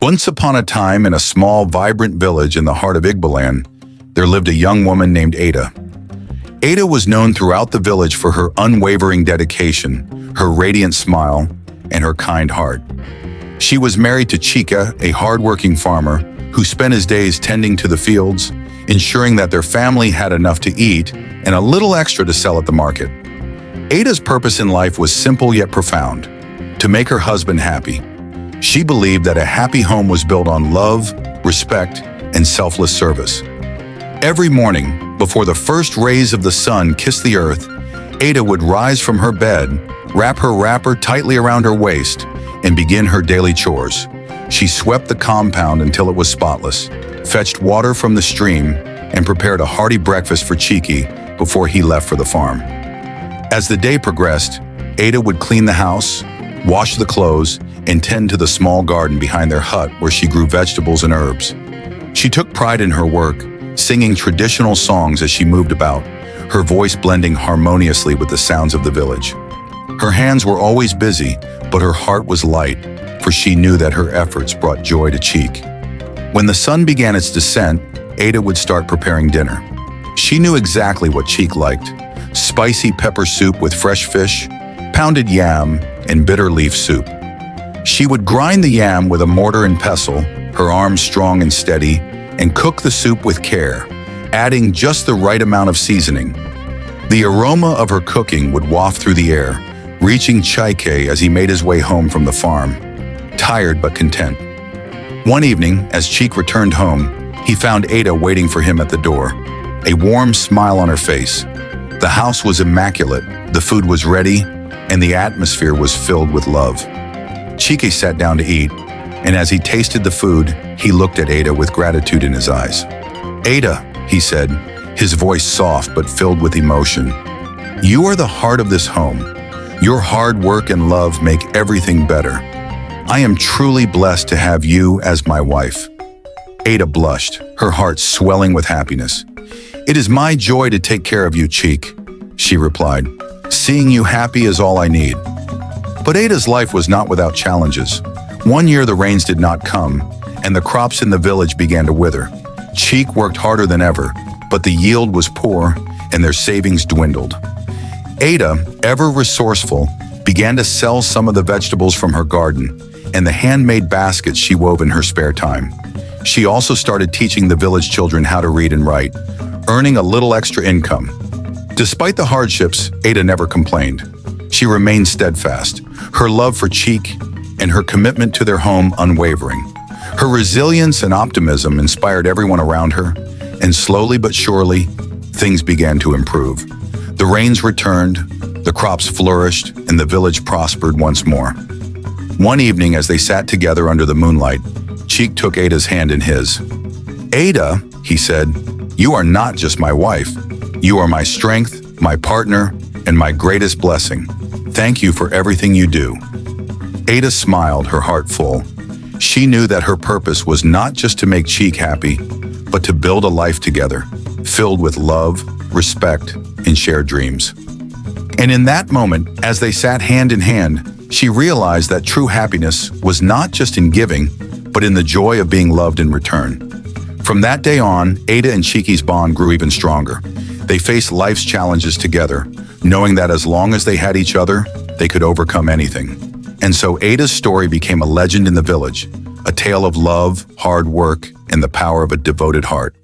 Once upon a time, in a small, vibrant village in the heart of Igboland, there lived a young woman named Ada. Ada was known throughout the village for her unwavering dedication, her radiant smile, and her kind heart. She was married to Chika, a hardworking farmer who spent his days tending to the fields, ensuring that their family had enough to eat and a little extra to sell at the market. Ada's purpose in life was simple yet profound: to make her husband happy. She believed that a happy home was built on love, respect, and selfless service. Every morning, before the first rays of the sun kissed the earth, Ada would rise from her bed, wrap her wrapper tightly around her waist, and begin her daily chores. She swept the compound until it was spotless, fetched water from the stream, and prepared a hearty breakfast for Cheeky before he left for the farm. As the day progressed, Ada would clean the house, wash the clothes, and tend to the small garden behind their hut where she grew vegetables and herbs. She took pride in her work, singing traditional songs as she moved about, her voice blending harmoniously with the sounds of the village. Her hands were always busy, but her heart was light, for she knew that her efforts brought joy to Cheek. When the sun began its descent, Ada would start preparing dinner. She knew exactly what Cheek liked: spicy pepper soup with fresh fish, pounded yam, and bitter leaf soup. She would grind the yam with a mortar and pestle, her arms strong and steady, and cook the soup with care, adding just the right amount of seasoning. The aroma of her cooking would waft through the air, reaching Chike as he made his way home from the farm, tired but content. One evening, as Cheek returned home, he found Ada waiting for him at the door, a warm smile on her face. The house was immaculate, the food was ready, and the atmosphere was filled with love. Chike sat down to eat, and as he tasted the food, he looked at Ada with gratitude in his eyes. "Ada," he said, his voice soft but filled with emotion, "you are the heart of this home. Your hard work and love make everything better. I am truly blessed to have you as my wife." Ada blushed, her heart swelling with happiness. "It is my joy to take care of you, Cheek," she replied. "Seeing you happy is all I need." But Ada's life was not without challenges. One year the rains did not come, and the crops in the village began to wither. Cheek worked harder than ever, but the yield was poor and their savings dwindled. Ada, ever resourceful, began to sell some of the vegetables from her garden and the handmade baskets she wove in her spare time. She also started teaching the village children how to read and write, earning a little extra income. Despite the hardships, Ada never complained. She remained steadfast, her love for Cheek and her commitment to their home unwavering. Her resilience and optimism inspired everyone around her, and slowly but surely, things began to improve. The rains returned, the crops flourished, and the village prospered once more. One evening, as they sat together under the moonlight, Cheek took Ada's hand in his. "Ada," he said, "you are not just my wife. You are my strength, my partner, and my greatest blessing. Thank you for everything you do." Ada smiled, her heart full. She knew that her purpose was not just to make Cheek happy, but to build a life together, filled with love, respect, and shared dreams. And in that moment, as they sat hand in hand, she realized that true happiness was not just in giving, but in the joy of being loved in return. From that day on, Ada and Cheeky's bond grew even stronger. They faced life's challenges together, knowing that as long as they had each other, they could overcome anything. And so Ada's story became a legend in the village, a tale of love, hard work, and the power of a devoted heart.